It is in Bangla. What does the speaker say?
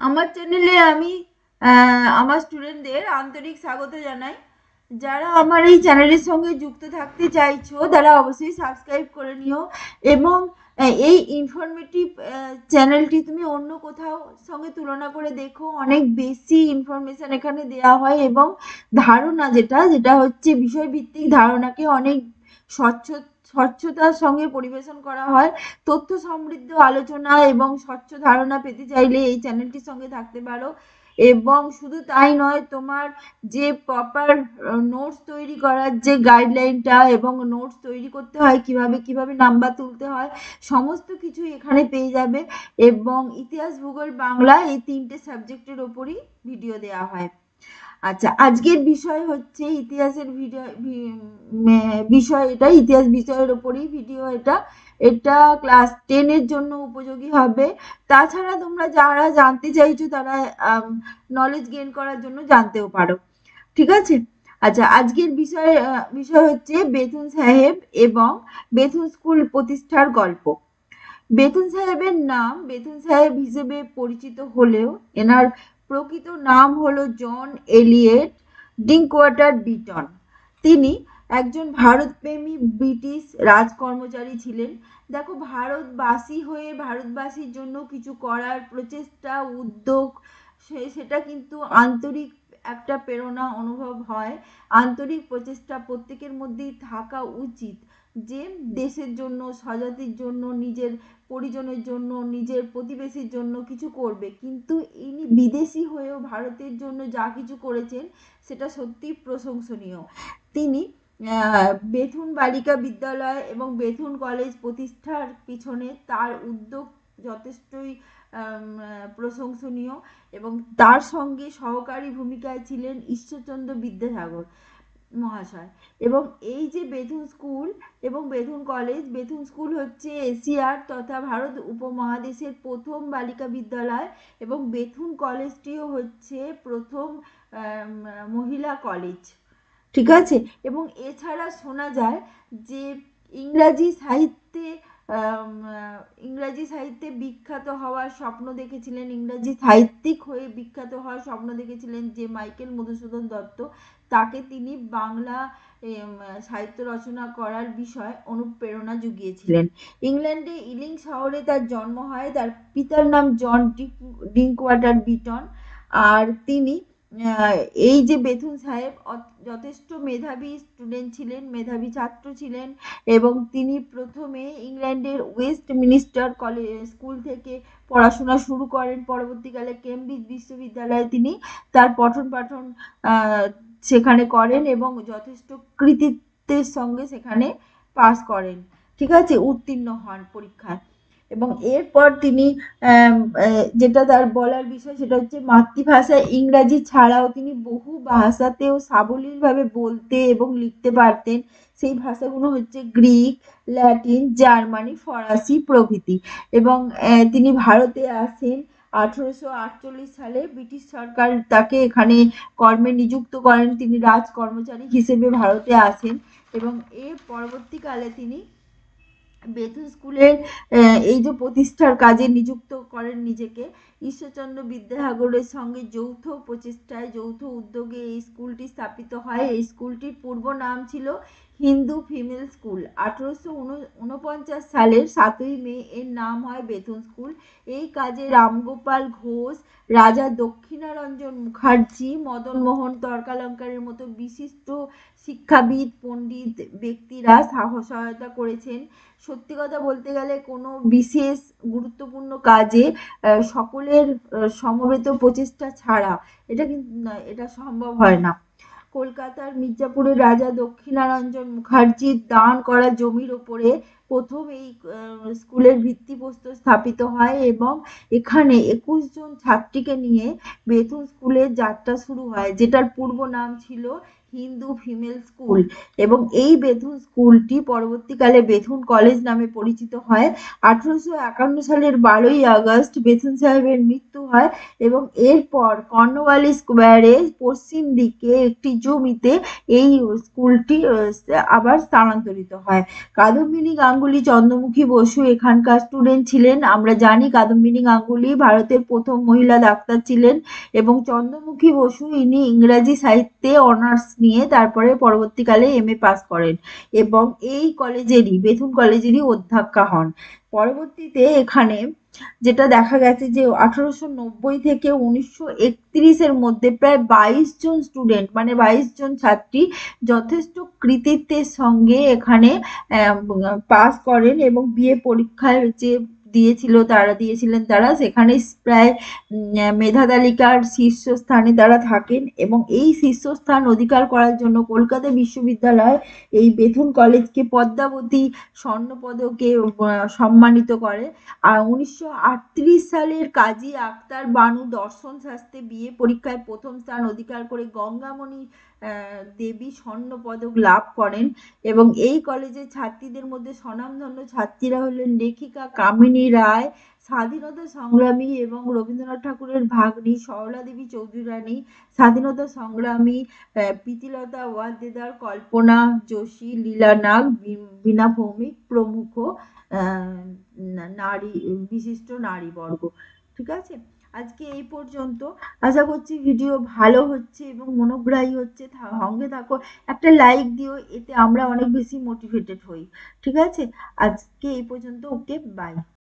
আমার চ্যানেলে আমি আমার স্টুডেন্টদের আন্তরিক স্বাগত জানাই। যারা আমার এই চ্যানেলের সঙ্গে যুক্ত থাকতে চাইছো তারা অবশ্যই সাবস্ক্রাইব করে নিও। এবং এই ইনফরমেটিভ চ্যানেলটি তুমি অন্য কোথাও সঙ্গে তুলনা করে দেখো, অনেক বেশি ইনফরমেশন এখানে দেওয়া হয় এবং ধারণা যেটা যেটা হচ্ছে বিষয়ভিত্তিক ধারণাকে অনেক স্বচ্ছ স্বচ্ছতার সঙ্গে পরিবেশন করা হয়। তথ্য সমৃদ্ধ আলোচনা এবং স্বচ্ছ ধারণা পেতে চাইলে এই চ্যানেলটির সঙ্গে থাকতে পারো। এবং শুধু তাই নয়, তোমার যে প্রপার নোটস তৈরি করার যে গাইডলাইনটা এবং নোটস তৈরি করতে হয় কিভাবে কিভাবে নাম্বার তুলতে হয়, সমস্ত কিছু এখানে পেয়ে যাবে। এবং ইতিহাস, ভূগোল, বাংলা এই তিনটে সাবজেক্টের ওপরই ভিডিও দেওয়া হয়। আচ্ছা, আজকের বিষয় হচ্ছে ইতিহাসের ভিডিও, বিষয় এটা ইতিহাস বিষয়ের ওপরই ভিডিও। এটা এটা ক্লাস 10 এর জন্য উপযোগী হবে। তাছাড়া তোমরা যারা জানতে চাইছো তারা নলেজ গেইন করার জন্য জানতেও পারো। ঠিক আছে। আচ্ছা, আজকের বিষয় হচ্ছে বেথুন সাহেব এবং বেথুন স্কুল প্রতিষ্ঠার গল্প। বেথুন সাহেবের নাম বেথুন সাহেব হিসেবে পরিচিত হলেও এনার প্রকৃত নাম হলো জন এলিয়েট ডিঙ্কওয়াটার বিটন। তিনি একজন ভারতপ্রেমী ব্রিটিশ রাজকর্মচারী ছিলেন। দেখো, ভারতবাসী হয়ে ভারতবাসীর জন্য কিছু করার প্রচেষ্টা, উদ্যোগ, সেটা কিন্তু আন্তরিক একটা প্রেরণা অনুভব হয়। আন্তরিক প্রচেষ্টা প্রত্যেকের মধ্যেই থাকা উচিত, যে দেশের জন্য, স্বজাতির জন্য, নিজের পরিজনের জন্য, নিজের প্রতিবেশীর জন্য কিছু করবে। কিন্তু ইনি বিদেশি হয়েও ভারতের জন্য যা কিছু করেছেন সেটা সত্যিই প্রশংসনীয়। তিনি বেথুন বালিকা বিদ্যালয় এবং বেথুন কলেজ প্রতিষ্ঠার পিছনে তার উদ্যোগ যথেষ্টই প্রশংসনীয়। এবং তার সঙ্গে সহকারী ভূমিকায় ছিলেন ঈশ্বরচন্দ্র বিদ্যাসাগর মহাশয়। এবং এই যে বেথুন স্কুল এবং বেথুন কলেজ, বেথুন স্কুল হচ্ছে এশিয়ার তথা ভারত উপমহাদেশের প্রথম বালিকা বিদ্যালয় এবং বেথুন কলেজটিও হচ্ছে প্রথম মহিলা কলেজ। ঠিক আছে। এবং এছাড়া শোনা যায় যে ইংরাজি সাহিত্যে ইংরাজি সাহিত্যে বিখ্যাত হওয়ার স্বপ্ন দেখেছিলেন, ইংরাজি সাহিত্যিক হয়ে বিখ্যাত হওয়ার স্বপ্ন দেখেছিলেন যে মাইকেল মধুসূদন দত্ত, তাকে তিনি বাংলা সাহিত্য রচনা করার বিষয়ে অনুপ্রেরণা জুগিয়েছিলেন। ইংল্যান্ডে ইলিং শহরে তার জন্ম হয়। তার পিতার নাম জন ডিঙ্কওয়াটার বিটন। আর তিনি এই যে বেথুন সাহেব যথেষ্ট মেধাবী স্টুডেন্ট ছিলেন, মেধাবী ছাত্র ছিলেন। এবং তিনি প্রথমে ইংল্যান্ডের ওয়েস্ট মিনিস্টার কলেজ স্কুল থেকে পড়াশোনা শুরু করেন। পরবর্তীকালে কেমব্রিজ বিশ্ববিদ্যালয়ে তিনি তার পঠন পাঠন সেখানে করেন এবং যথেষ্ট কৃতিত্বের সঙ্গে সেখানে পাস করেন। ঠিক আছে, উত্তীর্ণ হন পরীক্ষায়। এবং এরপর তিনি যেটা তার বলার বিষয় সেটা হচ্ছে মাতৃভাষা ইংরাজি ছাড়াও তিনি বহু ভাষাতেও সাবলীলভাবে বলতে এবং লিখতে পারতেন। সেই ভাষাগুলো হচ্ছে গ্রিক, ল্যাটিন, জার্মানি, ফরাসি প্রভৃতি। এবং তিনি ভারতে আসেন 1848 সালে। ব্রিটিশ সরকার তাকে এখানে কর্মে নিযুক্ত করেন। তিনি রাজকর্মচারী হিসেবে ভারতে আসেন এবং এর পরবর্তীকালে তিনি বেথুন স্কুলের এই যে প্রতিষ্ঠার কাজে নিযুক্ত করেন নিজেকে। ঈশ্বরচন্দ্র বিদ্যাসাগরের সঙ্গে যৌথ প্রচেষ্টায়, যৌথ উদ্যোগে এই স্কুলটি স্থাপিত হয়। এই স্কুলটির পূর্ব নাম ছিল হিন্দু ফিমেল স্কুল। 1849 সালের 7ই মে এর নাম হয় বেথুন স্কুল। এই কাজে রামগোপাল ঘোষ, রাজা দক্ষিণারঞ্জন মুখার্জি, মদন মোহন তর্কালঙ্কারের মতো বিশিষ্ট শিক্ষাবিদ, পণ্ডিত ব্যক্তিরা সহায়তা করেছেন। সত্যি কথা বলতে গেলে কোনো বিশেষ গুরুত্বপূর্ণ কাজে সকলের সমবেত প্রচেষ্টা ছাড়া এটা কিন্তু এটা সম্ভব হয় না। কলকাতার মির্জাপুরের রাজা দক্ষিণারঞ্জন মুখার্জির দান করা জমির ওপরে প্রথম এই স্কুলের ভিত্তিপ্রস্তর স্থাপিত হয় এবং এখানে 21 জন ছাত্রীকে নিয়ে বেথুন স্কুলের যাত্রা শুরু হয়, যেটার পূর্ব নাম ছিল হিন্দু ফিমেল স্কুল। এবং এই বেথুন স্কুলটি পরবর্তীকালে বেথুন কলেজ নামে পরিচিত হয়। 1851 সালের 12ই আগস্ট বেথুন সাহেবের মৃত্যু হয় এবং এরপর কর্নওয়ালিস স্কোয়ারে পশ্চিম দিকে একটি জমিতে এই স্কুলটি আবার স্থানান্তরিত হয়। কাদম্বিনী গাঙ্গুলি চন্দ্রমুখী বসু এখানকার স্টুডেন্ট ছিলেন। আমরা জানি কাদম্বিনী গাঙ্গুলি ভারতের প্রথম মহিলা ডাক্তার ছিলেন এবং চন্দ্রমুখী বসু ইনি ইংরাজি সাহিত্যে অনার্স নিয়ে তারপরে পরবর্তীকালে এমএ পাস করেন এবং এই কলেজেরই বেথুন কলেজেরই অধ্যক্ষা হন। পরবর্তীতে এখানে যেটা দেখা গেছে যে 1890 থেকে 1931-এর মধ্যে প্রায় 22 জন স্টুডেন্ট মানে 22 জন ছাত্রী যথেষ্ট কৃতিত্বের সঙ্গে এখানে পাস করেন এবং বিএ পরীক্ষায় যে দিয়েছিলেন তারা সেখানে প্রায় মেধা তালিকার শীর্ষস্থানে তারা থাকেন এবং এই শীর্ষস্থান অধিকার করার জন্য কলকাতা বিশ্ববিদ্যালয় এই বেথুন কলেজকে পদ্মাবতী স্বর্ণপদকে সম্মানিত করে। আর 1938 সালের কাজী আখতার বানু দর্শন শাস্ত্রে বিএ পরীক্ষায় প্রথম স্থান অধিকার করে গঙ্গামণি দেবী স্বর্ণ পদক লাভ করেন এবং এই কলেজের ছাত্রীদের মধ্যে স্বনামধন্য ছাত্রীরা হলেন লেখিকা কামিনী রায়, স্বাধীনতা সংগ্রামী এবং রবীন্দ্রনাথ ঠাকুরের ভাগ্নি সরলা দেবী চৌধুরী রানী, স্বাধীনতা সংগ্রামী প্রীতিলতা ওয়াদ্দেদার, কল্পনা যোশী, লীলা নাগ, বীণা ভৌমিক প্রমুখ নারী বিশিষ্ট নারীবর্গ। ঠিক আছে, আজকে এই পর্যন্ত। আশা করছি ভিডিও ভালো হচ্ছে এবং মনোগ্রাহী হচ্ছে। সঙ্গে থাকো, একটা লাইক দিও, এতে আমরা অনেক বেশি মোটিভেটেড হই। ঠিক আছে, আজকে এই পর্যন্ত। ওকে, বাই।